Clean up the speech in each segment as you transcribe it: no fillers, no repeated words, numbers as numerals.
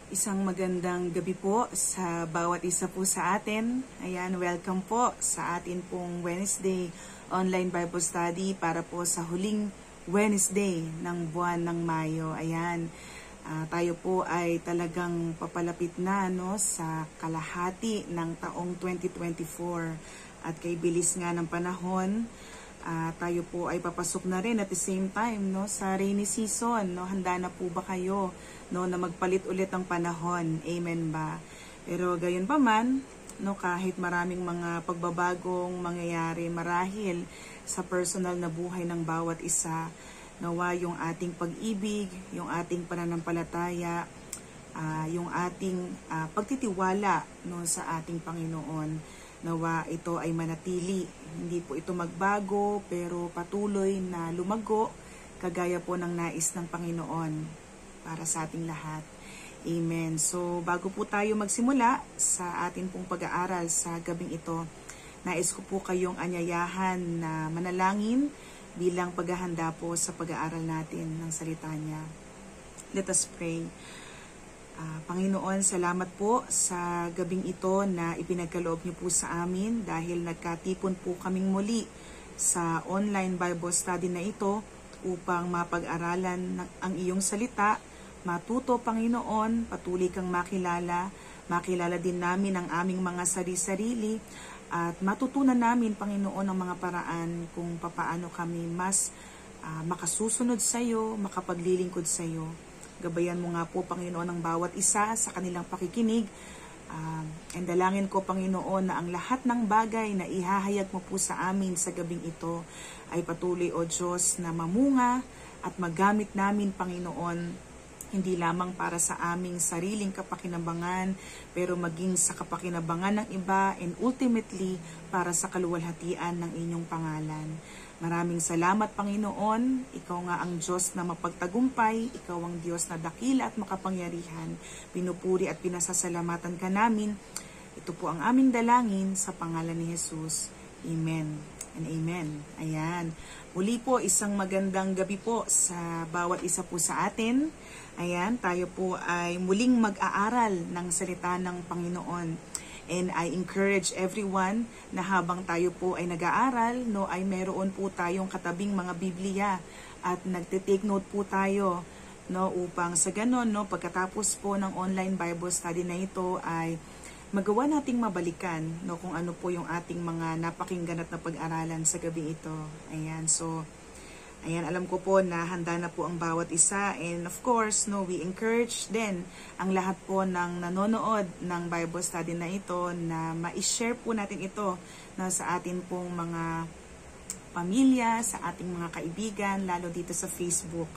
Isang magandang gabi po sa bawat isa po sa atin. Ayan, welcome po sa atin pong Wednesday online Bible study para po sa huling Wednesday ng buwan ng Mayo. Ayan, tayo po ay talagang papalapit na sa kalahati ng taong 2024 at kay bilis nga ng panahon. Tayo po ay papasok na rin at the same time sa rainy season. Handa na po ba kayo na magpalit ulit ang panahon? Amen ba? Pero gayon pa man, kahit maraming mga pagbabagong mangyayari marahil sa personal na buhay ng bawat isa, nawa yung ating pag-ibig, yung ating pananampalataya, yung ating pagtitiwala sa ating Panginoon, nawa ito ay manatili. Hindi po ito magbago pero patuloy na lumago kagaya po ng nais ng Panginoon para sa ating lahat. Amen. So bago po tayo magsimula sa atin pong pag-aaral sa gabing ito, nais ko po kayong anyayahan na manalangin bilang paghahanda po sa pag-aaral natin ng salita niya. Let us pray. Panginoon, salamat po sa gabing ito na ipinagkaloob niyo po sa amin dahil nagkatipon po kaming muli sa online Bible study na ito upang mapag-aralan ang iyong salita, matuto Panginoon, patuloy kang makilala din namin ang aming mga sarili-sarili at matutunan namin Panginoon ang mga paraan kung papaano kami mas makasusunod sa iyo, makapaglilingkod sa iyo. Gabayan mo nga po, Panginoon, ang bawat isa sa kanilang pakikinig. And dalangin ko, Panginoon, na ang lahat ng bagay na ihahayag mo po sa amin sa gabing ito ay patuloy, O Diyos, na mamunga at magamit namin, Panginoon, hindi lamang para sa aming sariling kapakinabangan, pero maging sa kapakinabangan ng iba and ultimately para sa kaluwalhatian ng inyong pangalan. Maraming salamat, Panginoon. Ikaw nga ang Diyos na mapagtagumpay. Ikaw ang Diyos na dakila at makapangyarihan. Pinupuri at pinasasalamatan ka namin. Ito po ang aming dalangin sa pangalan ni Jesus. Amen and amen. Ayan. Muli po, isang magandang gabi po sa bawat isa po sa atin. Ayan, tayo po ay muling mag-aaral ng salita ng Panginoon. And I encourage everyone na habang tayo po ay nag-aaral, ay meron po tayong katabing mga Biblia at nagte-take note po tayo upang sa ganon pagkatapos po ng online Bible study na ito ay magawa nating mabalikan kung ano po yung ating mga napakinggan at napag-aralan sa gabi ito. Ayan, so ayan, alam ko po na handa na po ang bawat isa, and of course, we encourage din ang lahat po ng nanonood ng Bible study na ito na ma-share po natin ito sa atin pong mga pamilya, sa ating mga kaibigan, lalo dito sa Facebook.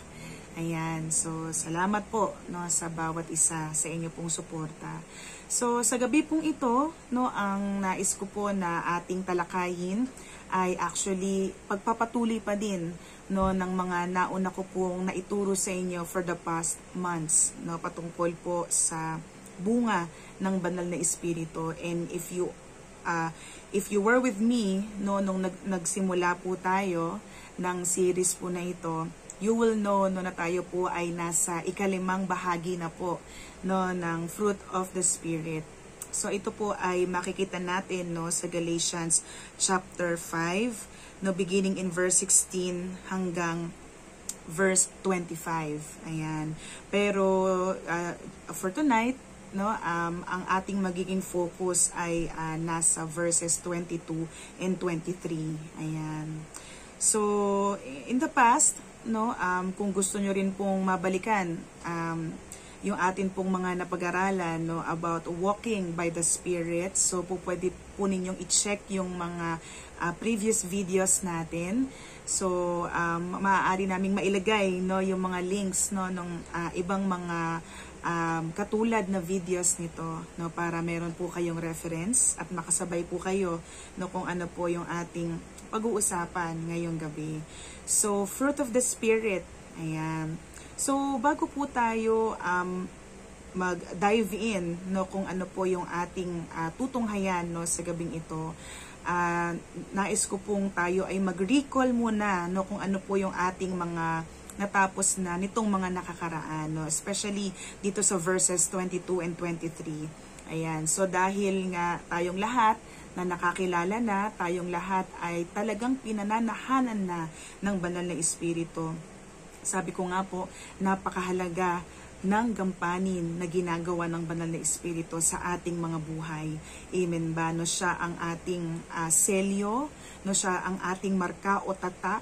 Ayan, so salamat po sa bawat isa sa inyo pong suporta. So sa gabi pong ito, ang nais ko po na ating talakayin ay actually pagpapatuloy pa din ng mga nauna ko pong naituro sa inyo for the past months, patungkol po sa bunga ng banal na espiritu. And if you were with me nung nagsimula po tayo ng series po na ito, you will know na tayo po ay nasa ikalimang bahagi na po ng fruit of the Spirit. So ito po ay makikita natin sa Galatians chapter 5, beginning in verse 16 hanggang verse 25. Ayan. Pero for tonight, ang ating magiging focus ay nasa verses 22 and 23. Ayan. So in the past, kung gusto nyo rin pong mabalikan yung atin pong mga napag-aralan about walking by the Spirit, so pwede po ninyong i-check yung mga previous videos natin. So maaari naming mailagay yung mga links nung ibang mga katulad na videos nito para meron po kayong reference at makasabay po kayo kung ano po yung ating pag-uusapan ngayong gabi. So fruit of the Spirit, ayan. So bago po tayo mag-dive in kung ano po yung ating tutunghayan sa gabing ito, nais ko pong tayo ay mag-recall muna kung ano po yung ating mga natapos na nitong mga nakakaraan, no? Especially dito sa verses 22 and 23. Ayan, so dahil nga tayong lahat na nakakilala na, tayong lahat ay talagang pinananahanan na ng banal na Espiritu. Sabi ko nga po, napakahalaga ng gampanin na ginagawa ng banal na Espiritu sa ating mga buhay. Amen ba? No, siya ang ating selyo, no, siya ang ating marka o tatak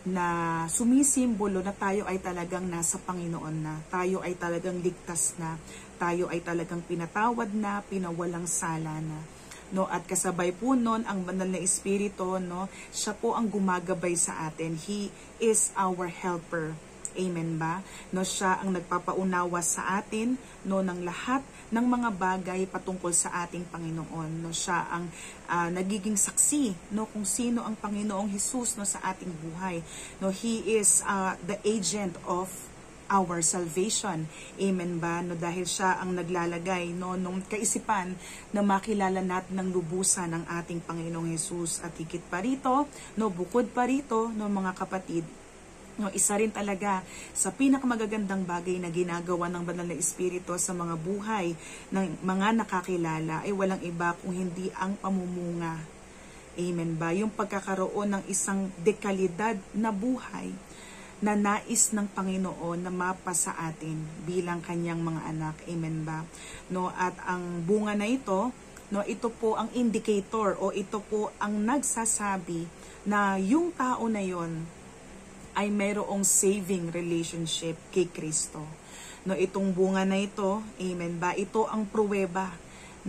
na sumisimbolo na tayo ay talagang nasa Panginoon na. Tayo ay talagang ligtas na. Tayo ay talagang pinatawad na, pinawalang sala na. No, at kasabay po nun ang banal na Espiritu, no, siya po ang gumagabay sa atin. He is our helper. Amen ba? No, siya ang nagpapaunawa sa atin, no, ng lahat ng mga bagay patungkol sa ating Panginoon. No, siya ang nagiging saksi, no, kung sino ang Panginoong Hesus, no, sa ating buhay. No, he is the agent of our salvation. Amen ba? No, dahil siya ang naglalagay, no, nung kaisipan na makilala natin ng lubusan ng ating Panginoong Hesus. At higit pa rito, no, bukod pa rito, no, mga kapatid, no, isa rin talaga sa pinakamagagandang bagay na ginagawa ng banal na Espiritu sa mga buhay ng mga nakakilala ay walang iba kung hindi ang pamumunga. Amen ba? Yung pagkakaroon ng isang dekalidad na buhay na nais ng Panginoon na mapa sa atin bilang kanyang mga anak. Amen ba? No, at ang bunga na ito, no, ito po ang indicator o ito po ang nagsasabi na yung tao na yon ay mayroong saving relationship kay Kristo. No, itong bunga na ito, amen ba? Ito ang pruweba,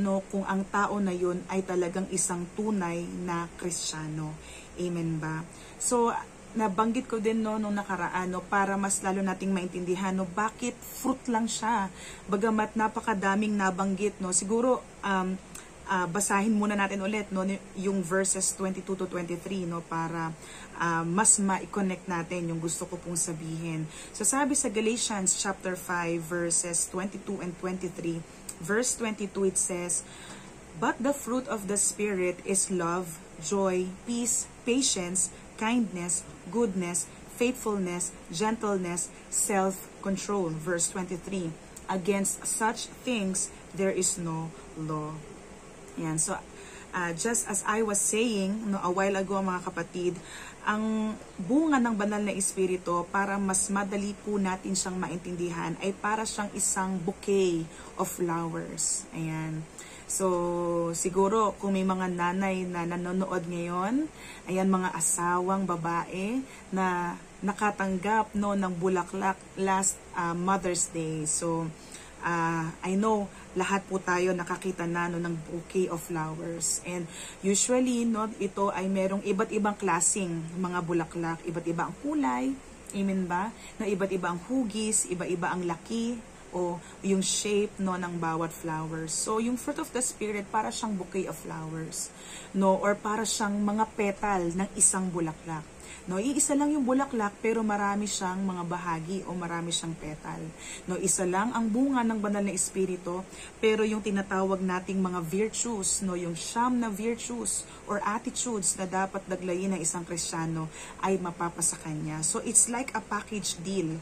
no, kung ang tao na yun ay talagang isang tunay na Kristiyano. Amen ba? So, nabanggit ko din, no, nung nakaraan, no, para mas lalo nating maintindihan, no, bakit fruit lang siya. Bagamat napakadaming nabanggit, no, siguro basahin muna natin ulit, no, yung verses 22 to 23, no, para mas ma-connect natin yung gusto ko pong sabihin. So sabi sa Galatians chapter 5 verses 22 and 23, verse 22 it says, "But the fruit of the Spirit is love, joy, peace, patience, kindness, goodness, faithfulness, gentleness, self-control." Verse 23, "Against such things there is no law." Yan. So, just as I was saying, no, a while ago, mga kapatid, ang bunga ng banal na Espiritu, para mas madali po natin siyang maintindihan, ay para siyang isang bouquet of flowers. Ayan. So, siguro kung may mga nanay na nanonood ngayon, ayan, mga asawang babae na nakatanggap, no, ng bulaklak last Mother's Day. So, I know lahat po tayo nakakita na, no, ng bouquet of flowers. And usually, no, ito ay merong iba't ibang klaseng mga bulaklak, iba't iba ang kulay, amen ba? No, iba't iba ang hugis, iba-iba ang laki o yung shape, no, ng bawat flowers. So yung fruit of the Spirit para siyang bouquet of flowers, no, or para siyang mga petal ng isang bulaklak. No, iisa lang yung bulaklak pero marami siyang mga bahagi o marami siyang petal. No, isa lang ang bunga ng banal na Espiritu pero yung tinatawag nating mga virtues, no, yung siyam na virtues or attitudes na dapat daglayin ng isang Kristiyano ay mapapasa kanya. So it's like a package deal.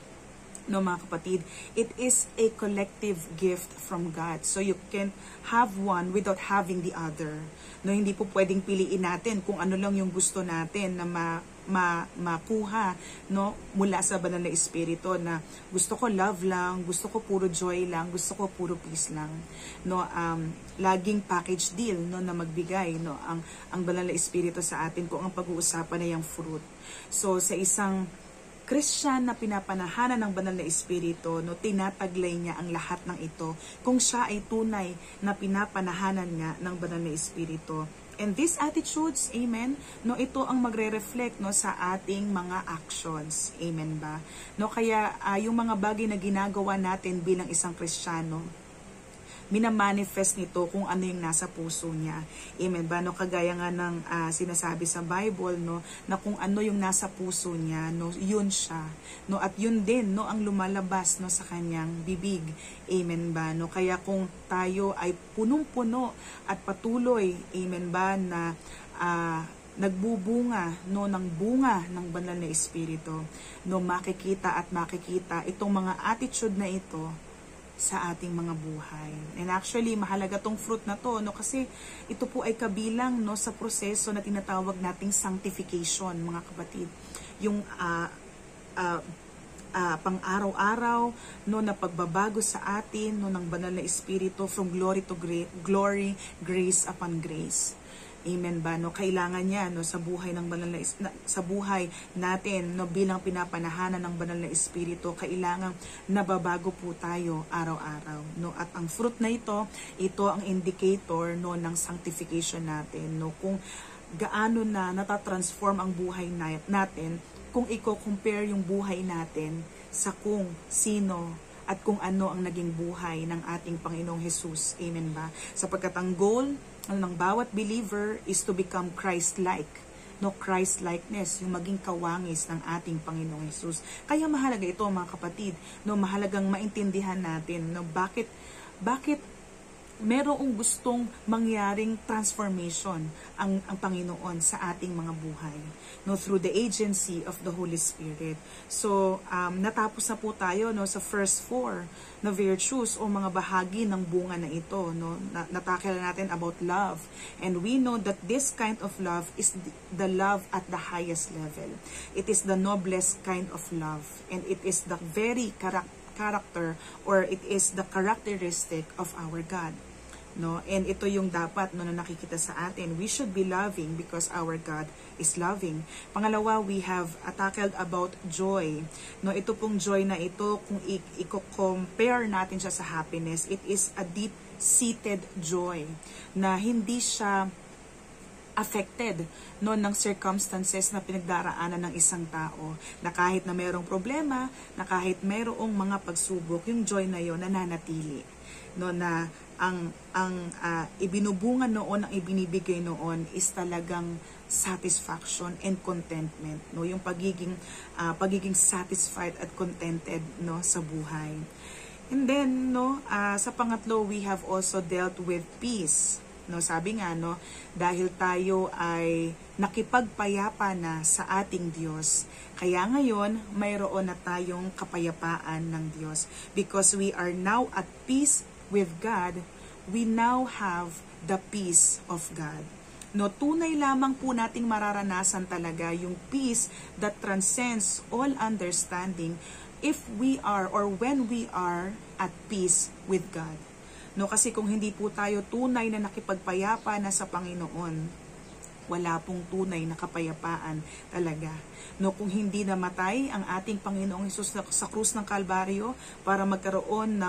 No, mga kapatid, it is a collective gift from God. So you can't have one without having the other. No, hindi po pwedeng piliin natin kung ano lang yung gusto natin na makuha, no, mula sa banal na Espiritu, na gusto ko love lang, gusto ko puro joy lang, gusto ko puro peace lang. No, laging package deal, no, na magbigay, no, ang banal na Espiritu sa atin kung ang pag-uusapan ay yung fruit. So sa isang Christian na pinapanahanan ng banal na Espiritu, no, tinataglay niya ang lahat ng ito kung siya ay tunay na pinapanahanan nga ng banal na Espiritu. And these attitudes, amen, no, ito ang magre-reflect, no, sa ating mga actions. Amen ba? No, kaya yung mga bagay na ginagawa natin bilang isang Kristiyano, minamanifest nito kung ano yung nasa puso niya. Amen ba? No, kagaya nga ng sinasabi sa Bible, no, na kung ano yung nasa puso niya, no, yun siya. No, at yun din, no, ang lumalabas, no, sa kanyang bibig. Amen ba? No, kaya kung tayo ay punong-puno at patuloy, amen ba, na nagbubunga no ng bunga ng banal na espiritu, no makikita itong mga attitude na ito sa ating mga buhay. And actually, mahalaga tong fruit na to, no, kasi ito po ay kabilang, no, sa proseso na tinatawag nating sanctification, mga kapatid. Yung pang-araw-araw, no, na pagbabago sa atin, no, ng banal na espiritu from glory to glory, grace upon grace. Amen ba? No, kailangan niya, no, sa buhay ng banal na sa buhay natin, no, bilang pinapanahanan ng banal na espiritu, kailangan nababago po tayo araw-araw, no. At ang fruit na ito ang indicator, no, ng sanctification natin, no, kung gaano na natatransform ang buhay natin kung i-compare yung buhay natin sa kung sino at kung ano ang naging buhay ng ating Panginoong Jesus. Amen ba? Sapagkat ang goal ng bawat believer is to become Christ-like. No, Christ-likeness, yung maging kawangis ng ating Panginoong Jesus. Kaya mahalaga ito, mga kapatid. No, mahalagang maintindihan natin, no, bakit merong gustong mangyaring transformation ang Panginoon sa ating mga buhay, no, through the agency of the Holy Spirit. So, natapos na po tayo, no, sa first 4 na virtues o mga bahagi ng bunga na ito, no. Natakil natin about love, and we know that this kind of love is the love at the highest level. It is the noblest kind of love, and it is the very character, or it is the characteristic of our God, no. And ito yung dapat, no, na nakikita sa atin. We should be loving because our God is loving. Pangalawa, we have tackled about joy, no. Ito pong joy na ito, kung i-compare natin siya sa happiness, it is a deep-seated joy na hindi siya affected, no, ng circumstances na pinagdaraanan ng isang tao, na kahit na mayroong problema, na kahit mayroong mga pagsubok, yung joy na yon nananatili, no, na ang ibinubunga noon, ang ibinibigay noon is talagang satisfaction and contentment, no, yung pagiging satisfied at contented, no, sa buhay. And then, no, sa pangatlo, we have also dealt with peace. No, sabi nga, no, dahil tayo ay nakipagpayapa na sa ating Diyos, kaya ngayon mayroon na tayong kapayapaan ng Diyos. Because we are now at peace with God, we now have the peace of God. No, tunay lamang po nating mararanasan talaga yung peace that transcends all understanding if we are, or when we are at peace with God. No, kasi kung hindi po tayo tunay na nakipagpayapa na sa Panginoon, wala pong tunay na kapayapaan talaga. No, kung hindi namatay ang ating Panginoong Hesus sa krus ng Kalbaryo para magkaroon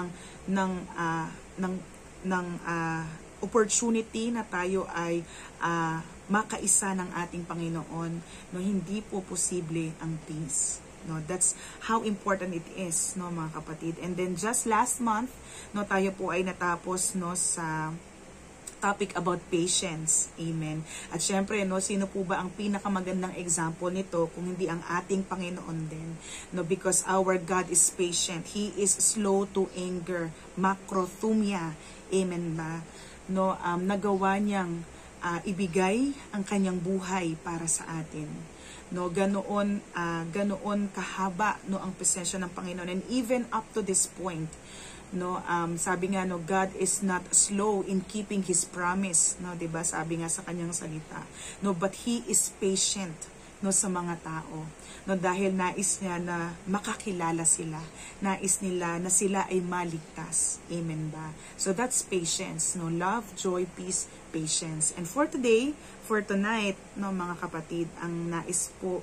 ng opportunity na tayo ay makaisa ng ating Panginoon, no, hindi po posible ang peace. No, that's how important it is, no, mga kapatid. And then just last month, no, tayo po ay natapos, no, sa topic about patience. Amen. At syempre, no, sino po ba ang pinakamagandang example nito kung hindi ang ating Panginoon din? No, because our God is patient. He is slow to anger. Makrothumia. Amen ba? No, nagawa niyang ibigay ang kanyang buhay para sa atin. No, ganoon kahaba, no, ang presensya ng Panginoon, and even up to this point, no, sabi nga, no, God is not slow in keeping His promise, no, 'di ba? Sabi nga sa kanyang salita, no, but He is patient, no, sa mga tao, no, dahil nais niya na makakilala sila, nais nila na sila ay maligtas. Amen ba? So that's patience, no, love, joy, peace, patience. And for today, for tonight, no, mga kapatid, ang nais ko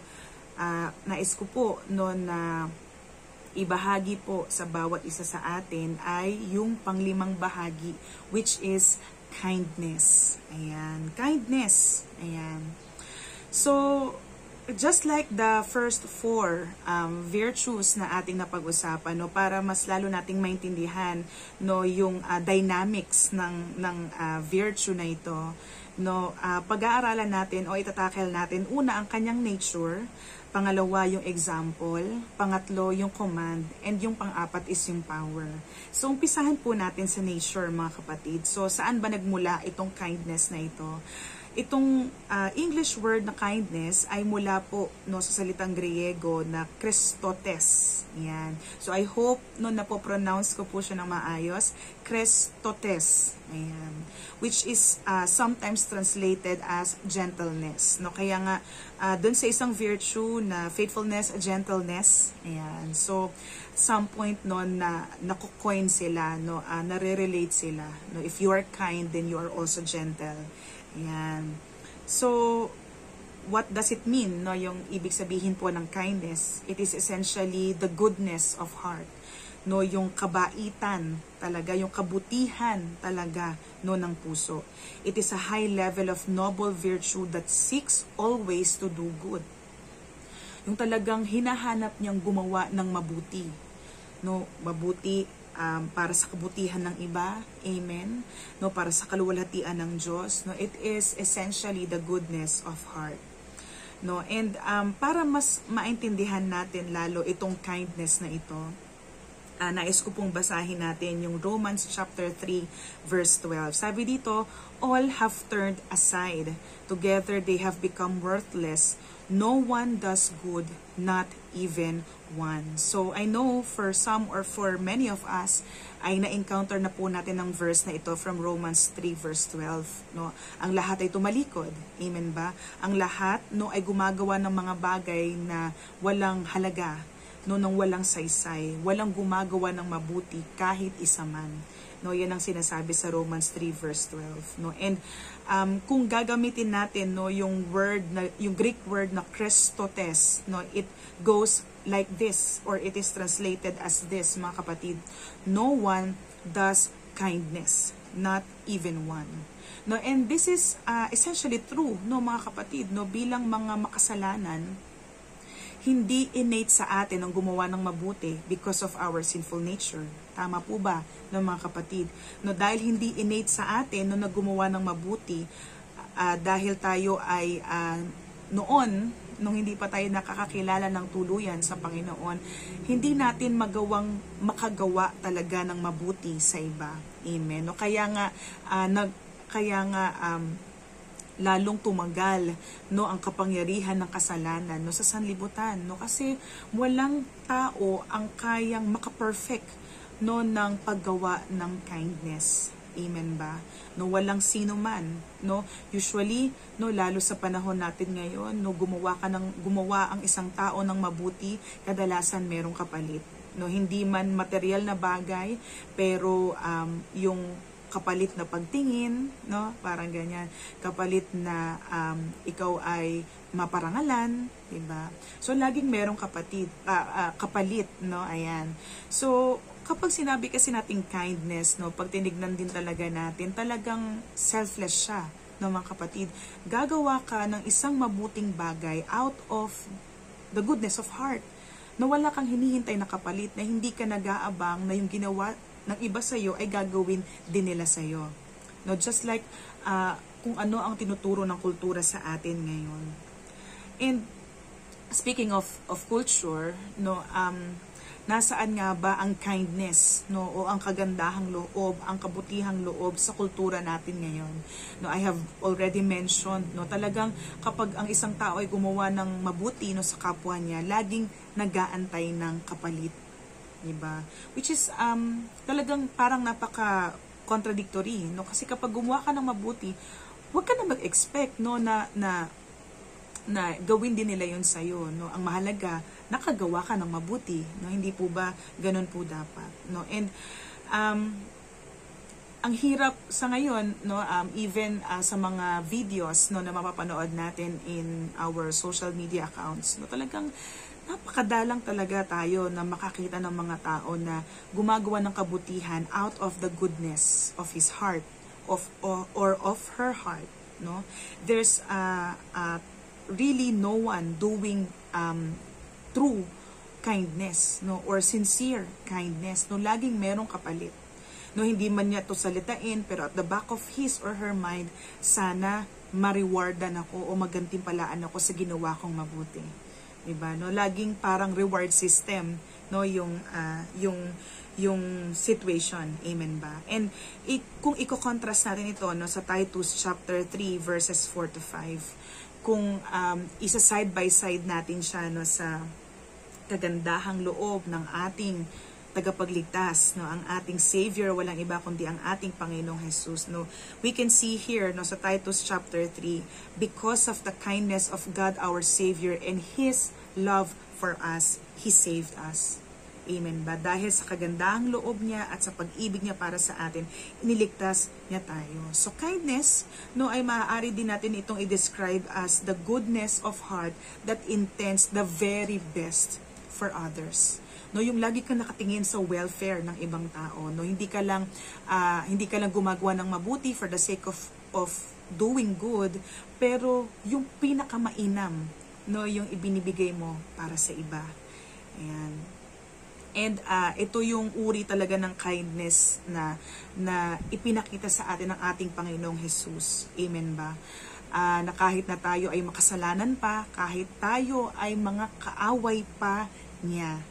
po, no, na ibahagi po sa bawat isa sa atin ay yung panglimang bahagi, which is kindness. Ayan, kindness. Ayan. So, just like the first 4 virtues na ating napag-usapan, no, para mas lalo nating maintindihan, no, yung dynamics ng virtue na ito, no, pag-aaralan natin o itatakel natin, una ang kanyang nature, pangalawa yung example, pangatlo yung command, and yung pang-apat is yung power. So umpisahan po natin sa nature, mga kapatid. So saan ba nagmula itong kindness na ito? Itong English word na kindness ay mula po no sa salitang Griego na Christotes. Yan. So I hope no napo-pronounce ko po siya ng maayos. Christotes. Ayan. Which is sometimes translated as gentleness. No, kaya nga doon sa isang virtue na faithfulness, gentleness. Ayan. So some point no na nakukoin sila, no, nare-relate sila. No, if you are kind, then you are also gentle. Ayan. So, what does it mean? No, yung ibig sabihin po ng kindness, it is essentially the goodness of heart. No, yung kabaitan talaga, yung kabutihan talaga no ng puso. It is a high level of noble virtue that seeks always to do good. Yung talagang hinahanap niyang gumawa ng mabuti. No, mabuti para sa kabutihan ng iba, amen, no, para sa kaluwalhatian ng Diyos, no, it is essentially the goodness of heart, no, and para mas maintindihan natin lalo itong kindness na ito, nais ko pong basahin natin yung Romans chapter 3 verse 12. Sabi dito, all have turned aside, together they have become worthless, no one does good, not even one. So I know for some or for many of us ay na-encounter na po natin ang verse na ito from Romans 3 verse 12, no? Ang lahat ay tumalikod. Amen ba? Ang lahat no ay gumagawa ng mga bagay na walang halaga, no, nang walang saysay, walang gumagawa ng mabuti kahit isa man. No, yan ang sinasabi sa Romans 3 verse 12, no. And kung gagamitin natin no yung word na yung Greek word na Christotes, no, it goes like this, or it is translated as this, mga kapatid. No one does kindness, not even one. No, and this is essentially true, no, mga kapatid, no, bilang mga makasalanan, hindi innate sa atin ang gumawa ng mabuti because of our sinful nature. Tama po ba, no, mga kapatid? No, dahil hindi innate sa atin no, na gumawa ng mabuti, dahil tayo ay noon, nung hindi pa tayo nakakakilala ng tuluyan sa Panginoon, hindi natin makagawa talaga ng mabuti sa iba. Amen. No, kaya nga lalong tumagal no ang kapangyarihan ng kasalanan no sa sanlibutan, no, kasi walang tao ang kayang makaperfect no ng paggawa ng kindness. Amen ba? No, walang sino man, no. Usually, no, lalo sa panahon natin ngayon, no, gumawa ang isang tao ng mabuti, kadalasan merong kapalit. No, hindi man material na bagay, pero yung kapalit na pagtingin, no, parang ganyan. Kapalit na ikaw ay maparangalan, 'di ba? So laging merong kapalit, no, ayan. So kapag sinabi kasi nating kindness, no, pag tinignan din talaga natin, talagang selfless siya, no, mga kapatid. Gagawa ka ng isang mabuting bagay out of the goodness of heart. Na wala kang hinihintay na kapalit, na hindi ka nag-aabang na yung ginawa ng iba sa'yo ay gagawin din nila sa'yo. No, just like kung ano ang tinuturo ng kultura sa atin ngayon. And speaking of culture, no, nasaan nga ba ang kindness, no, o ang kagandahang loob, ang kabutihang loob sa kultura natin ngayon? No, I have already mentioned, no, talagang kapag ang isang tao ay gumawa ng mabuti no sa kapwa niya, laging nag-aantay ng kapalit, diba? Which is talagang parang napaka contradictory, no, kasi kapag gumawa ka ng mabuti, huwag ka na mag-expect, no, na gawin din nila yun sa'yo, no. Ang mahalaga, nakagawa ka ng mabuti, no. Hindi po ba ganun po dapat, no? And ang hirap sa ngayon, no, even sa mga videos, no, na mapapanood natin in our social media accounts, no, talagang napakadalang talaga tayo na makakita ng mga tao na gumagawa ng kabutihan out of the goodness of his heart, or of her heart, no. There's really no one doing true kindness, no, or sincere kindness, no. Laging merong kapalit, no. Hindi man niya to salitain, pero at the back of his or her mind, sana ma-rewardan ako o magantimpalaan ako sa ginawa kong mabuti, diba, no. Laging parang reward system no, yung situation. Amen ba? And kung i-contrast natin ito, no, sa Titus chapter 3 verses 4 to 5, kung isa side by side natin siya, no, sa kagandahang loob ng ating tagapagligtas, no, ang ating Savior, walang iba kundi ang ating Panginoong Jesus, no. We can see here, no, sa Titus chapter 3, because of the kindness of God our Savior and His love for us, He saved us. Amen ba? Dahil sa kagandahang loob niya at sa pag-ibig niya para sa atin, iniligtas niya tayo. So kindness, no, ay maaari din natin itong i-describe as the goodness of heart that intends the very best for others. No, yung lagi kang nakatingin sa welfare ng ibang tao, no, hindi ka lang gumagawa ng mabuti for the sake of doing good, pero yung pinakamainam, no, yung ibinibigay mo para sa iba. Ayan. And ito yung uri talaga ng kindness na ipinakita sa atin ng ating Panginoong Jesus. Amen ba? Na kahit na tayo ay makasalanan pa, kahit tayo ay mga kaaway pa niya,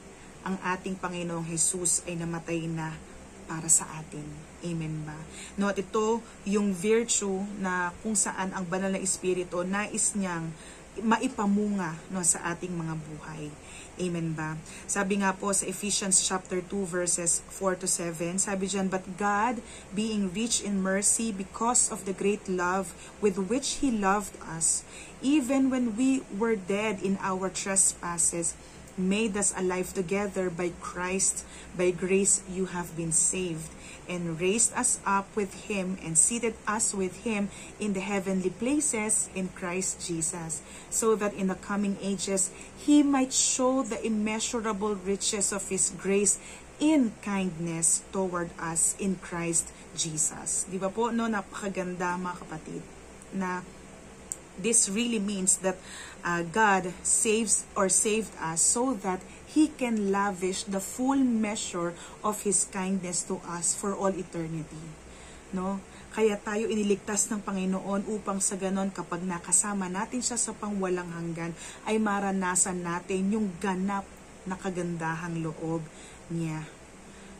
ang ating Panginoong Jesus ay namatay na para sa atin. Amen ba? No, at ito yung virtue na kung saan ang banal na Espiritu nais niyang maipamunga, no, sa ating mga buhay. Amen ba? Sabi nga po sa Ephesians chapter 2 verses 4 to 7, sabi diyan, but God, being rich in mercy because of the great love with which He loved us, even when we were dead in our trespasses, made us alive together by Christ. By grace you have been saved, and raised us up with Him, and seated us with Him in the heavenly places in Christ Jesus, so that in the coming ages He might show the immeasurable riches of His grace in kindness toward us in Christ Jesus. Di ba po, no, napakaganda mga kapatid, na this really means that God saved us so that He can lavish the full measure of His kindness to us for all eternity. No? Kaya tayo iniligtas ng Panginoon upang sa ganon kapag nakasama natin siya sa pangwalang hanggan, ay maranasan natin yung ganap na kagandahang loob niya.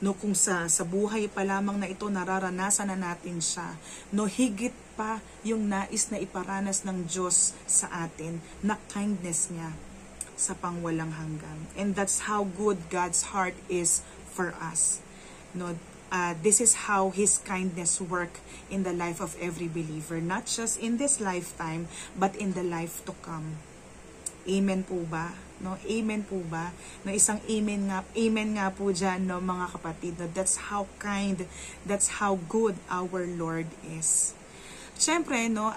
No, kung sa buhay pa lamang na ito nararanasan na natin siya, no, higit pa yung nais na iparanas ng Diyos sa atin na kindness niya sa pangwalang hanggan. And that's how good God's heart is for us. No, this is how His kindness work in the life of every believer, not just in this lifetime, but in the life to come. Amen po ba? No, amen po ba? No, isang amen nga po diyan, no, mga kapatid. No, that's how kind, that's how good our Lord is. Siyempre, no,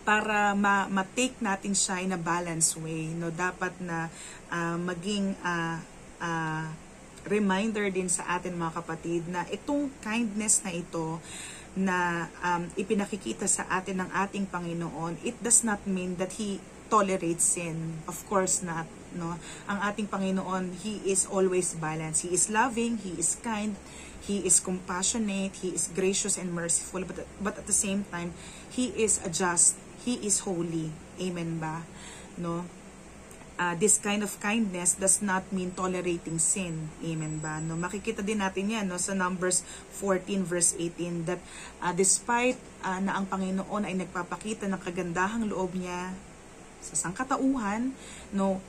para ma-take natin siya in a balanced way, no, dapat na maging reminder din sa atin mga kapatid na itong kindness na ito na ipinakikita sa atin ng ating Panginoon, it does not mean that He tolerates sin. Of course not, no. Ang ating Panginoon, He is always balanced. He is loving, He is kind, He is compassionate, He is gracious and merciful, but at the same time, He is just, He is holy. Amen ba? No? This kind of kindness does not mean tolerating sin. Amen ba? No, makikita din natin yan, no, sa Numbers 14 verse 18 that despite na ang Panginoon ay nagpapakita ng kagandahang loob niya sa sangkatauhan, no,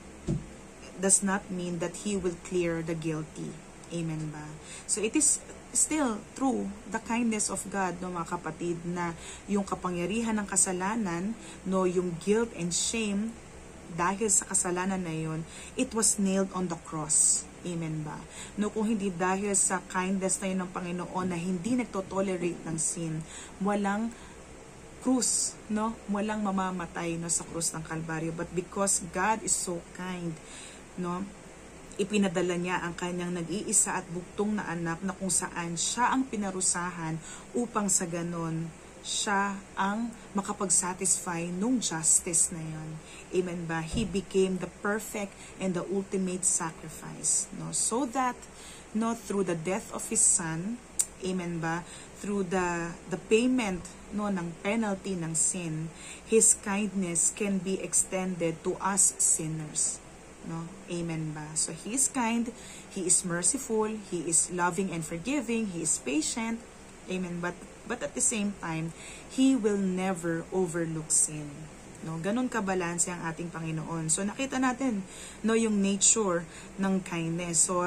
does not mean that He will clear the guilty. Amen ba? So it is still true, the kindness of God, no, mga kapatid, na yung kapangyarihan ng kasalanan, no, yung guilt and shame dahil sa kasalanan na yun, it was nailed on the cross. Amen ba? No, kung hindi dahil sa kindness na yun ng Panginoon na hindi nagtotolerate ng sin, walang krus, no? Walang mamamatay, no, sa krus ng Kalbaryo. But because God is so kind, no, ipinadala niya ang kanyang nag-iisa at buktong na anak na kung saan siya ang pinarusahan upang sa ganon siya ang makapag-satisfy nung justice na yon. Amen ba? He became the perfect and the ultimate sacrifice, no, so that, no, through the death of His Son, amen ba, through the payment, no, ng penalty ng sin, His kindness can be extended to us sinners. No? Amen ba? So He is kind, He is merciful, He is loving and forgiving, He is patient. Amen. But at the same time, He will never overlook sin. No, ganun kabalanse ang ating Panginoon. So nakita natin no yung nature ng kindness. So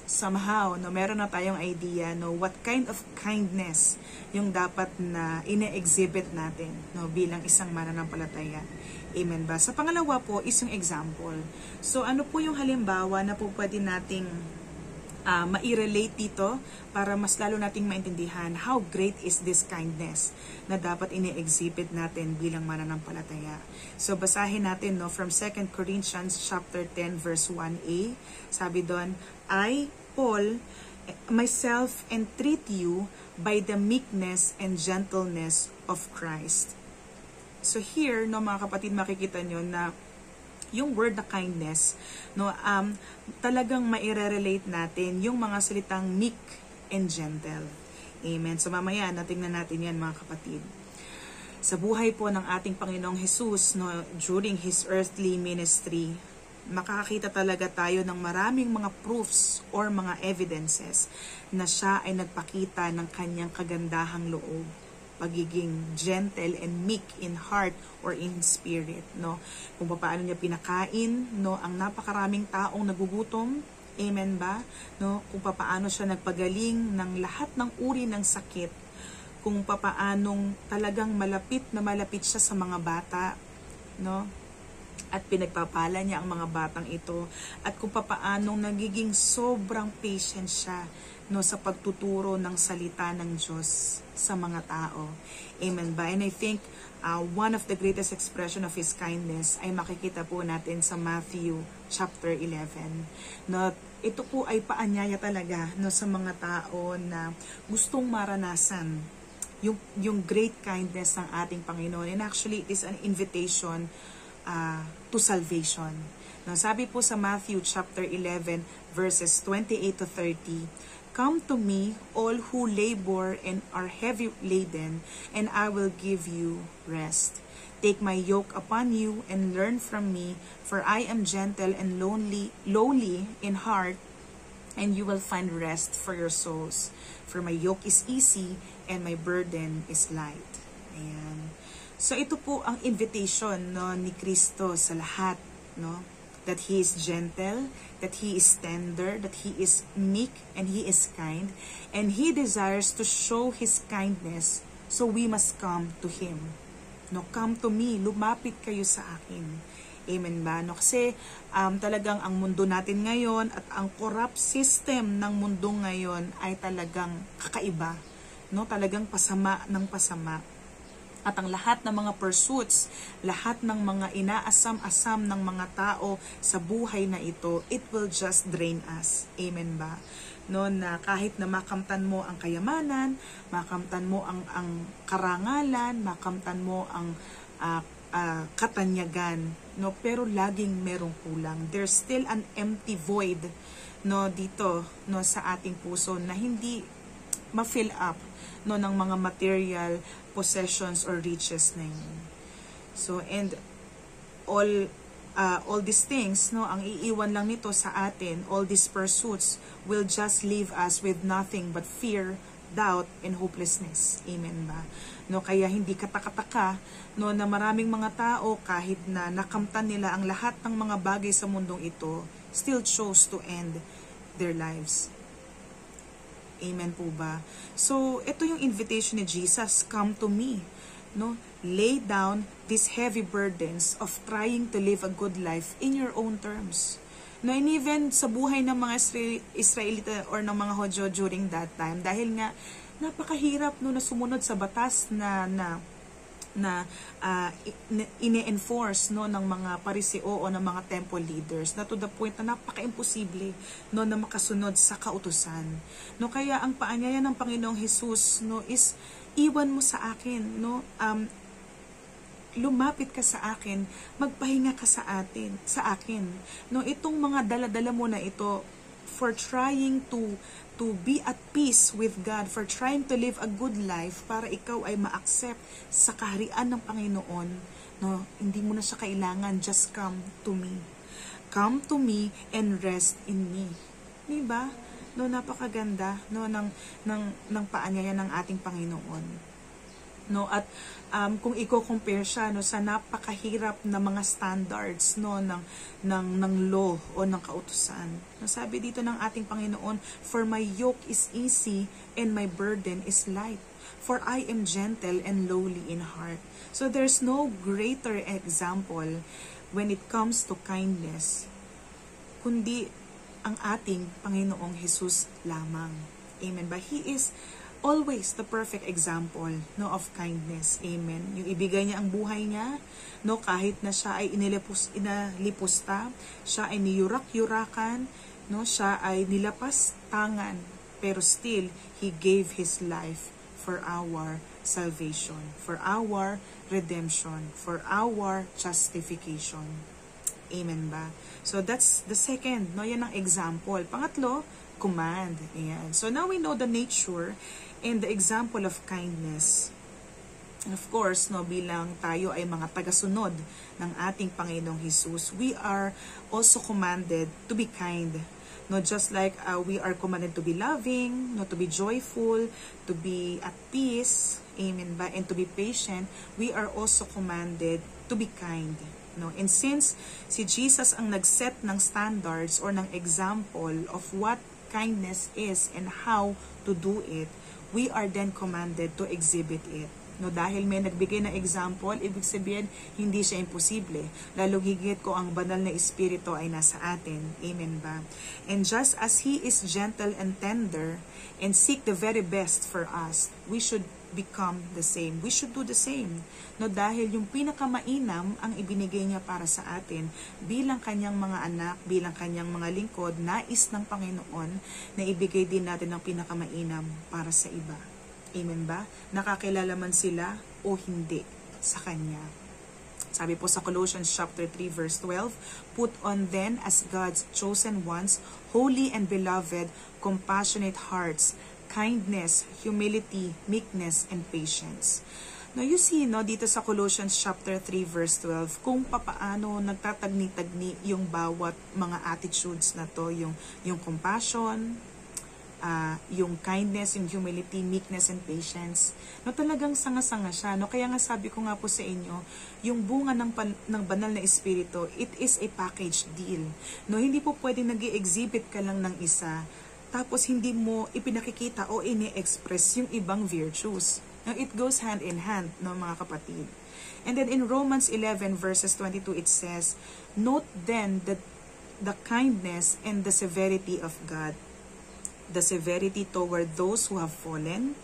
somehow no meron na tayong idea no what kind of kindness yung dapat na ine-exhibit natin no bilang isang mananampalataya. Amen ba? Sa pangalawa po is yung example. So ano po yung halimbawa na po pwede nating ma-relate dito para mas lalo nating maintindihan how great is this kindness na dapat ini-exhibit natin bilang mananampalataya. So basahin natin no from 2 Corinthians chapter 10 verse 1a. Sabi doon, I, Paul, myself entreat you by the meekness and gentleness of Christ. So here no mga kapatid, makikita nyo na yung word na kindness, no, talagang maire-relate natin yung mga salitang meek and gentle. Amen. So mamaya, natingnan natin yan mga kapatid. Sa buhay po ng ating Panginoong Jesus, no, during His earthly ministry, makakakita talaga tayo ng maraming mga proofs or mga evidences na siya ay nagpakita ng kanyang kagandahang loob, pagiging gentle and meek in heart or in spirit, no? Kung paano niya pinakain, no, ang napakaraming taong nagugutom, amen ba? No, kung paano siya nagpagaling ng lahat ng uri ng sakit, kung paanong talagang malapit na malapit siya sa mga bata, no? At pinagpapala niya ang mga batang ito, at kung paanong nagiging sobrang patient siya no sa pagtuturo ng salita ng Diyos sa mga tao. Amen ba? And I think one of the greatest expression of His kindness ay makikita po natin sa Matthew chapter 11. No, ito po ay paanyaya talaga no sa mga tao na gustong maranasan yung great kindness ng ating Panginoon. And actually, it is an invitation to salvation. No, sabi po sa Matthew chapter 11 verses 28 to 30, Come to me, all who labor and are heavy laden, and I will give you rest. Take my yoke upon you and learn from me, for I am gentle and lowly in heart, and you will find rest for your souls. For my yoke is easy and my burden is light. Ayan. So ito po ang invitation no ni Kristo sa lahat, no? That He is gentle, that He is tender, that He is meek, and He is kind. And He desires to show His kindness, so we must come to Him. No, come to me, lumapit kayo sa akin. Amen ba? No, kasi talagang ang mundo natin ngayon at ang corrupt system ng mundo ngayon ay talagang kakaiba. No, talagang pasama ng pasama. At ang lahat ng mga pursuits, lahat ng mga inaasam-asam ng mga tao sa buhay na ito, it will just drain us. Amen ba? No, na kahit na makamtan mo ang kayamanan, makamtan mo ang karangalan, makamtan mo ang katanyagan, no, pero laging merong kulang. There's still an empty void no dito no sa ating puso na hindi ma-fill up no ng mga material possessions or riches na yun. So and all these things no ang iiwan lang nito sa atin, all these pursuits will just leave us with nothing but fear, doubt, and hopelessness. Amen ba? No, kaya hindi katakataka no na maraming mga tao kahit na nakamtan nila ang lahat ng mga bagay sa mundong ito, still chose to end their lives. Amen po ba? So, ito yung invitation ni Jesus, come to me. No? Lay down these heavy burdens of trying to live a good life in your own terms. No, and even sa buhay ng mga Israelita or ng mga Hodyo during that time, dahil nga napakahirap no na sumunod sa batas na ine-enforce no ng mga pariseo o ng mga temple leaders, na to the point na napaka-imposible no na makasunod sa kautusan. No, kaya ang paanyaya ng Panginoong Jesus no is iwan mo sa akin no, lumapit ka sa akin, magpahinga ka sa akin. No, itong mga dala-dala mo na ito for trying to be at peace with God, for trying to live a good life para ikaw ay ma-accept sa kaharian ng Panginoon. No, hindi mo na siya kailangan, just come to me. come to me and rest in me. Diba? No, napakaganda no ng paanyaya ng ating Panginoon. No, at kung i-compare siya no sa napakahirap na mga standards no ng law o ng kautusan. No, sabi dito ng ating Panginoon, for my yoke is easy and my burden is light. For I am gentle and lowly in heart. So there's no greater example when it comes to kindness kundi ang ating Panginoong Jesus lamang. Amen ba? He is always the perfect example no of kindness. Amen. Yung ibigay niya ang buhay niya no kahit na siya ay inalipusta, siya ay niyurak-yurakan, no siya ay nilapas tangan, pero still he gave his life for our salvation, for our redemption, for our justification. Amen ba? So that's the second, no, yan ang example. Pangatlo, command. Ayan. So now we know the nature and the example of kindness. And of course, no, bilang tayo ay mga tagasunod ng ating Panginoong Jesus, we are also commanded to be kind. No, just like we are commanded to be loving, no, to be joyful, to be at peace, amen ba, and to be patient, we are also commanded to be kind. No, and since si Jesus ang nag-set ng standards or ng example of what kindness is and how to do it, we are then commanded to exhibit it. No, dahil may nagbigay na example, ibig sabihin, hindi siya imposible. Lalong higit ko ang banal na espiritu ay nasa atin. Amen ba? And just as He is gentle and tender and seek the very best for us, we should become the same. We should do the same. No, dahil yung pinakamainam ang ibinigay niya para sa atin bilang kanyang mga anak, bilang kanyang mga lingkod, nais ng Panginoon na ibigay din natin ang pinakamainam para sa iba. Amen ba? Nakakilala man sila o hindi sa Kanya. Sabi po sa Colossians chapter 3 verse 12, put on then as God's chosen ones, holy and beloved, compassionate hearts, kindness, humility, meekness, and patience. Now you see, no, dito sa Colossians chapter 3 verse 12, kung papaano nagtatagni-tagni yung bawat mga attitudes na to, yung compassion, yung kindness, yung humility, meekness, and patience. No, talagang sanga-sanga siya. No, kaya nga sabi ko nga po sa inyo, yung bunga ng banal na espiritu, it is a package deal. No, hindi po pwedeng nag-i-exhibit ka lang ng isa, tapos hindi mo ipinakikita o ini-express yung ibang virtues. No, it goes hand in hand, no, mga kapatid. And then in Romans 11 verses 22, it says, note then that the kindness and the severity of God, the severity toward those who have fallen,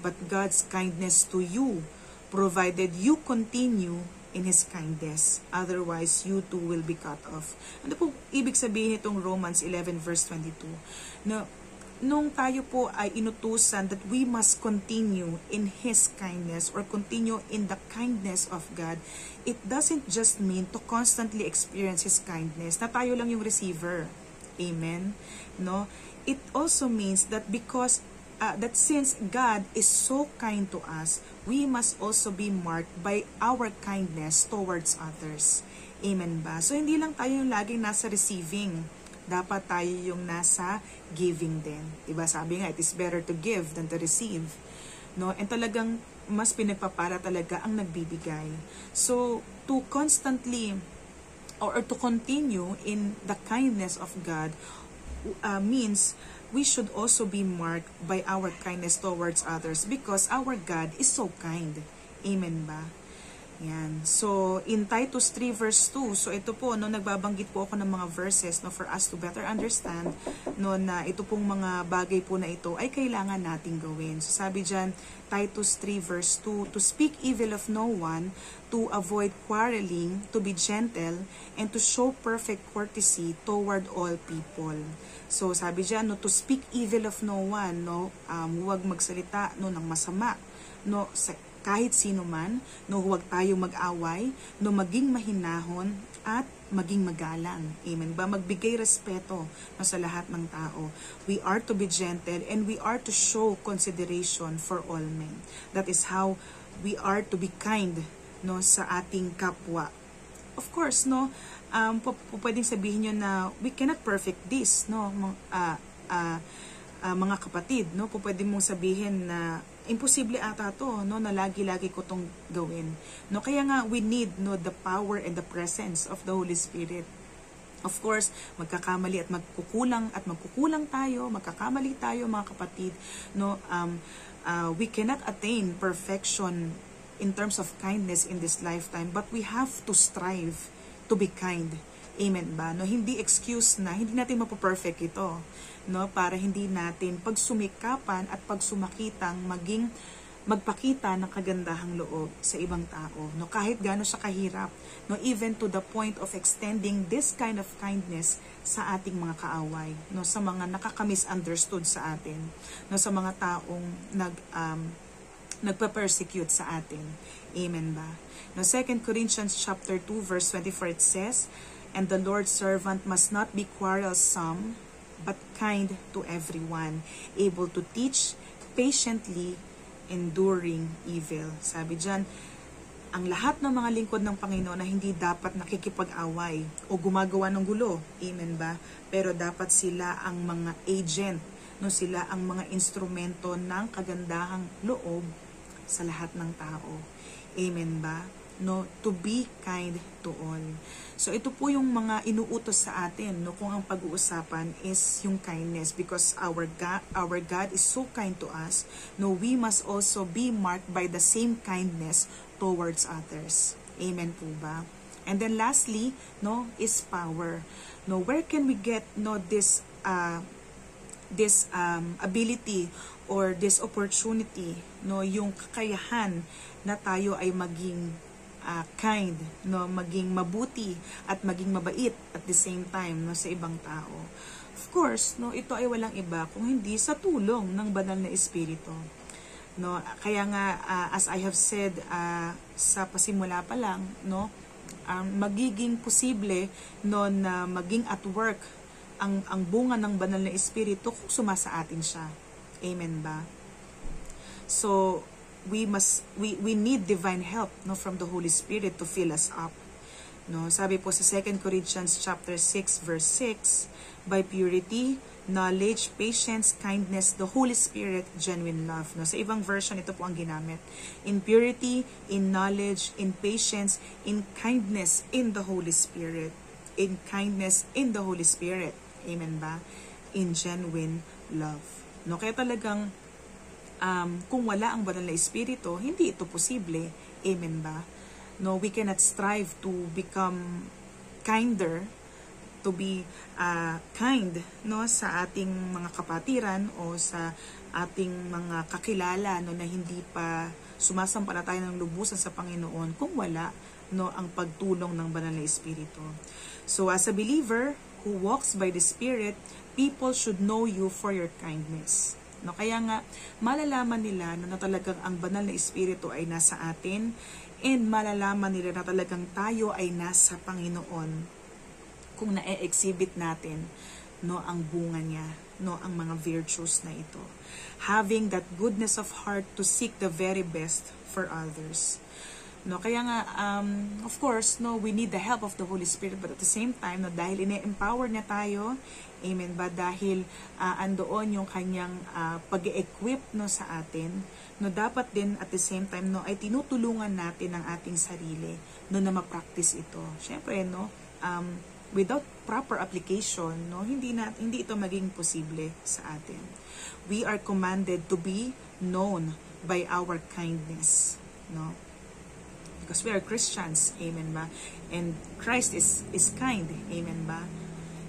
but God's kindness to you, provided you continue in His kindness. Otherwise, you too will be cut off. Ano po ibig sabihin itong Romans 11 verse 22? No, nung tayo po ay inutusan that we must continue in His kindness or continue in the kindness of God, it doesn't just mean to constantly experience His kindness, na tayo lang yung receiver. Amen? No? It also means that because that since God is so kind to us, we must also be marked by our kindness towards others. Amen ba? So hindi lang tayo yung laging nasa receiving, dapat tayo yung nasa giving din. Diba? Sabi nga, it is better to give than to receive. No? And talagang mas pinagpapala talaga ang nagbibigay. So to constantly or to continue in the kindness of God means we should also be marked by our kindness towards others because our God is so kind. Amen ba? Yan. So, in Titus 3 verse 2, so ito po, no, nagbabanggit po ako ng mga verses, no, for us to better understand, no, na ito pong mga bagay po na ito ay kailangan nating gawin. So, sabi dyan, Titus 3 verse 2, to speak evil of no one, to avoid quarreling, to be gentle, and to show perfect courtesy toward all people. So, sabi dyan, no, to speak evil of no one, no, huwag magsalita, no, ng masama, no, kahit sino man, no, huwag tayo mag-away, no, maging mahinahon at maging magalang. Amen ba? Magbigay respeto, no, sa lahat ng tao. We are to be gentle and we are to show consideration for all men. That is how we are to be kind, no, sa ating kapwa. Of course, no, pwedeng sabihin nyo na we cannot perfect this, no? Mga kapatid, no? Pwede mong sabihin na imposible ata to, no, na lagi-lagi ko tong gawin, no? Kaya nga we need, no, the power and the presence of the Holy Spirit. Of course, magkakamali at magkukulang tayo, magkakamali tayo mga kapatid, no? We cannot attain perfection in terms of kindness in this lifetime, but we have to strive to be kind. Amen ba? No, hindi excuse na hindi natin mapo-perfect ito, no, para hindi natin pagsumikapan at pagsumakitang magpakita ng kagandahang loob sa ibang tao, no, kahit gaano siya kahirap, no, even to the point of extending this kind of kindness sa ating mga kaaway, no, sa mga nakaka-misunderstood sa atin, no, sa mga taong nagpa-persecute sa atin. Amen ba? No, 2 Corinthians chapter 2 verse 24, it says, "And the Lord's servant must not be quarrelsome, but kind to everyone, able to teach, patiently enduring evil." Sabi dyan, ang lahat ng mga lingkod ng Panginoon na hindi dapat nakikipag-away o gumagawa ng gulo. Amen ba? Pero dapat sila ang mga agent, no, sila ang mga instrumento ng kagandahang loob sa lahat ng tao. Amen ba? No, to be kind to all. So ito po yung mga inuutos sa atin, no, kung ang pag-uusapan is yung kindness, because our God is so kind to us. No, we must also be marked by the same kindness towards others. Amen po ba? And then lastly, no, is power. No, where can we get, no, this ability or this opportunity, no, yung kakayahan na tayo ay maging kind, no, maging mabuti at maging mabait at the same time, no, sa ibang tao. Of course, no, ito ay walang iba kung hindi sa tulong ng banal na Espiritu. No, kaya nga as I have said sa pasimula pa lang, no, magiging posible, no, na maging at work ang bunga ng banal na Espiritu kung sumasa atin siya. Amen ba? So we need divine help, no, from the Holy Spirit to fill us up, no. Sabi po sa 2 Corinthians chapter 6 verse 6, "By purity, knowledge, patience, kindness, the Holy Spirit, genuine love." No, sa ibang version ito po ang ginamit. In purity, in knowledge, in patience, in kindness, in the Holy Spirit. In kindness, in the Holy Spirit. Amen ba? In genuine love. No, kaya talagang kung wala ang banal na Espiritu, hindi ito posible. Amen ba? No, we cannot strive to become kinder, to be kind, no, sa ating mga kapatiran o sa ating mga kakilala, no, na hindi pa sumasampalataya ng lubusan sa Panginoon kung wala, no, ang pagtulong ng banal na Espiritu. So as a believer who walks by the Spirit, people should know you for your kindness. No, kaya nga malalaman nila na talagang ang banal na Espiritu ay nasa atin, and malalaman nila na talagang tayo ay nasa Panginoon kung na-exhibit natin, no, ang bunga niya, no, ang mga virtues na ito. Having that goodness of heart to seek the very best for others. No, kaya nga of course, no, we need the help of the Holy Spirit, but at the same time, no, dahil ine-empower niya tayo, amen ba, dahil andoon yung kanyang pag-equip, no, sa atin, no, dapat din at the same time, no, ay tinutulungan natin ang ating sarili, no, na ma-practice ito. Syempre, no, without proper application, no, hindi ito maging posible sa atin. We are commanded to be known by our kindness, no, because we are Christians. Amen ba? And Christ is kind. Amen ba?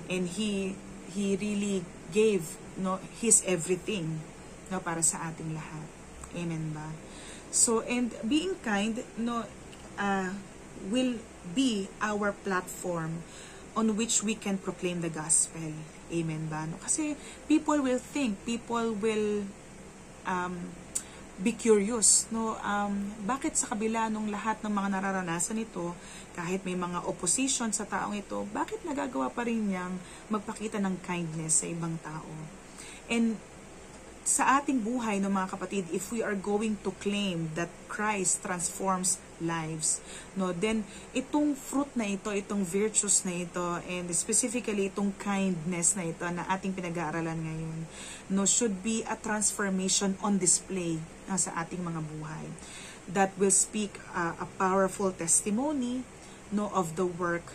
And He really gave, no, His everything, no, para sa ating lahat. Amen ba? So, and being kind, no, will be our platform on which we can proclaim the gospel. Amen ba? No? Kasi people will be curious, no, bakit sa kabila nung lahat ng mga nararanasan nito, kahit may mga opposition sa taong ito, bakit nagagawa pa rin niyang magpakita ng kindness sa ibang tao? And sa ating buhay, no, mga kapatid, if we are going to claim that Christ transforms lives. No, then itong fruit na ito, itong virtues na ito, and specifically itong kindness na ito na ating pinag-aaralan ngayon, no, should be a transformation on display sa ating mga buhay that will speak a powerful testimony, no, of the work,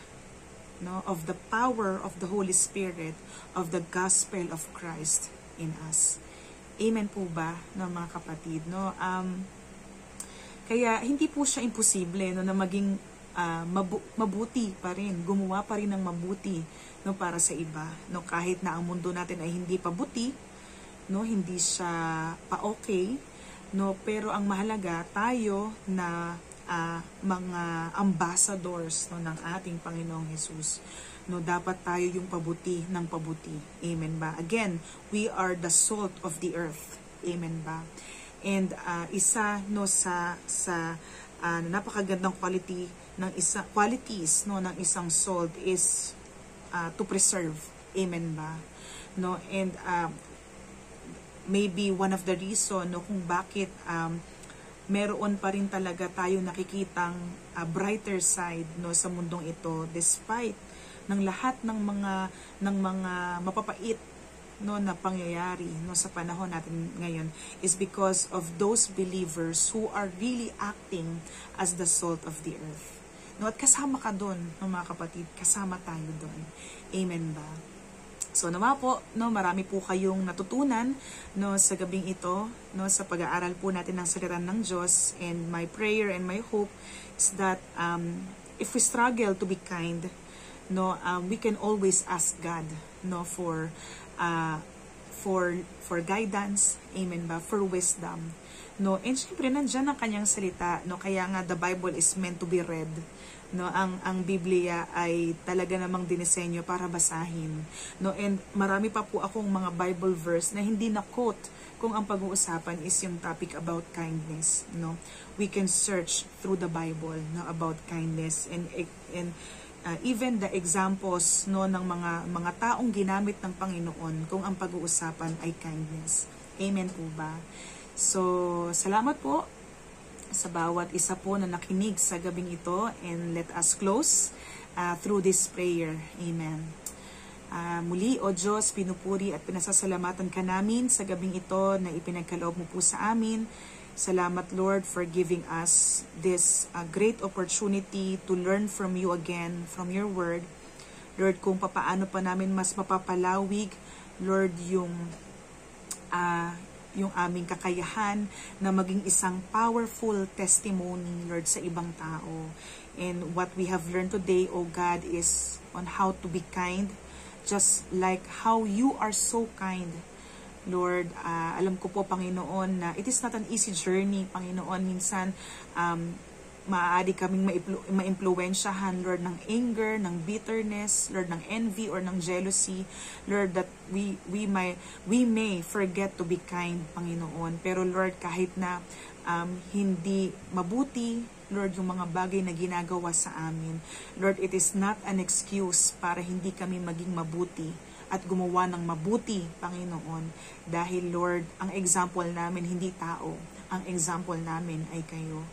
no, of the power of the Holy Spirit, of the gospel of Christ in us. Amen po ba, no, mga kapatid, no? Kaya hindi po siya imposible, no, na maging mabuti pa rin, gumawa pa rin ng mabuti, no, para sa iba, no, kahit na ang mundo natin ay hindi pa buti, no, hindi siya pa okay, no, pero ang mahalaga tayo na mga ambassadors, no, ng ating Panginoong Hesus, no, dapat tayo yung pabuti ng pabuti. Amen ba? Again, we are the salt of the earth. Amen ba? And isa, no, sa napakagandang qualities, no, ng isang salt is to preserve. Amen ba? No, and maybe one of the reason, no, kung bakit meron pa rin talaga tayo nakikitang brighter side, no, sa mundong ito despite ng lahat ng mga mapapait, no, na pangyayari, no, sa panahon natin ngayon is because of those believers who are really acting as the salt of the earth. No, at kasama ka doon, no, mga kapatid, kasama tayo doon. Amen ba? So naman po, no, marami po kayong natutunan, no, sa gabing ito, no, sa pag-aaral po natin ng salita ng Diyos, and my prayer and my hope is that if we struggle to be kind, no, we can always ask God, no, for guidance, amen ba, for wisdom, no, and syempre nandiyan ang kanyang salita, no, kaya nga the Bible is meant to be read, no, ang Biblia ay talaga namang dinisenyo para basahin, no, and marami pa po akong mga Bible verse na hindi na quote kung ang pag-uusapan is yung topic about kindness, no. We can search through the Bible, no, about kindness, and even the examples, no, ng mga taong ginamit ng Panginoon kung ang pag-uusapan ay kindness. Amen po ba? So salamat po sa bawat isa po na nakinig sa gabing ito, and let us close through this prayer. Amen. Muli, O Diyos, pinupuri at pinasasalamatan ka namin sa gabing ito na ipinagkaloob mo po sa amin. Salamat, Lord, for giving us this great opportunity to learn from you again, from your word. Lord, kung papaano pa namin mas mapapalawig, Lord, yung aming kakayahan na maging isang powerful testimony, Lord, sa ibang tao. And what we have learned today, O God, is on how to be kind, just like how you are so kind. Lord, alam ko po, Panginoon, na it is not an easy journey, Panginoon. Minsan, maaari kaming ma-impluwensyahan, Lord, ng anger, ng bitterness, Lord, ng envy or ng jealousy, Lord, that we may forget to be kind, Panginoon. Pero Lord, kahit na hindi mabuti, Lord, yung mga bagay na ginagawa sa amin, Lord, it is not an excuse para hindi kami maging mabuti at gumawa ng mabuti, Panginoon. Dahil, Lord, ang example namin hindi tao, ang example namin ay kayo.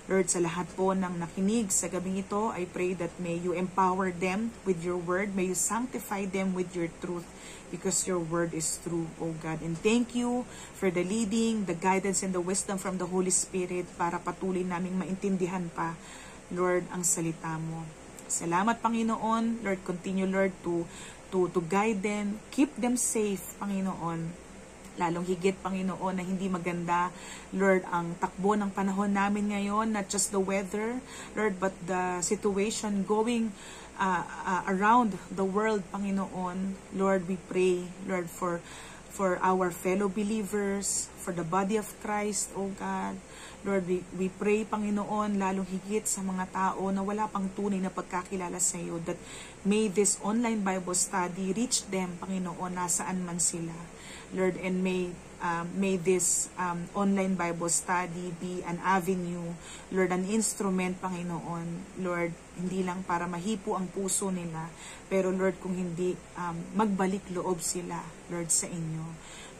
Lord, sa lahat po ng nakinig sa gabing ito, I pray that may you empower them with your word, may you sanctify them with your truth, because your word is true, O God. And thank you for the leading, the guidance, and the wisdom from the Holy Spirit para patuloy naming maintindihan pa, Lord, ang salita mo. Salamat, Panginoon. Lord, continue, Lord, to guide them, keep them safe, Panginoon. Lalong higit, Panginoon, na hindi maganda, Lord, ang takbo ng panahon namin ngayon, not just the weather, Lord, but the situation going around the world, Panginoon. Lord, we pray, Lord, for our fellow believers, for the body of Christ, O God. Lord, we pray, Panginoon, lalong higit sa mga tao na wala pang tunay na pagkakilala sa iyo, that may this online Bible study reach them, Panginoon, nasaan man sila. Lord, and may this online Bible study be an avenue, Lord, an instrument, Panginoon, Lord, hindi lang para mahipo ang puso nila, pero Lord, kung hindi, magbalik loob sila, Lord, sa inyo.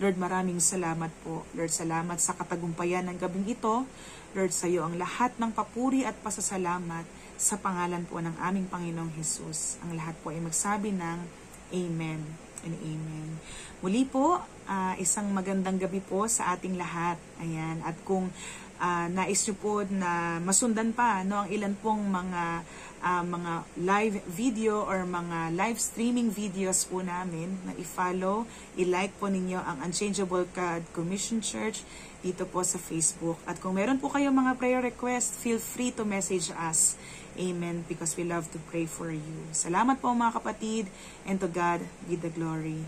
Lord, maraming salamat po. Lord, salamat sa katagumpayan ng gabing ito. Lord, sa iyo ang lahat ng papuri at pasasalamat sa pangalan po ng aming Panginoong Hesus. Ang lahat po ay magsabi ng Amen and Amen. Muli po, isang magandang gabi po sa ating lahat. Ayan. At kung nais nyo po na masundan pa ang ilan pong mga live video or mga live streaming videos po namin na i-follow, i-like po ninyo ang Unchangeable God Commission Church dito po sa Facebook. At kung meron po kayong mga prayer request, feel free to message us. Amen, because we love to pray for you. Salamat po mga kapatid, and to God be the glory.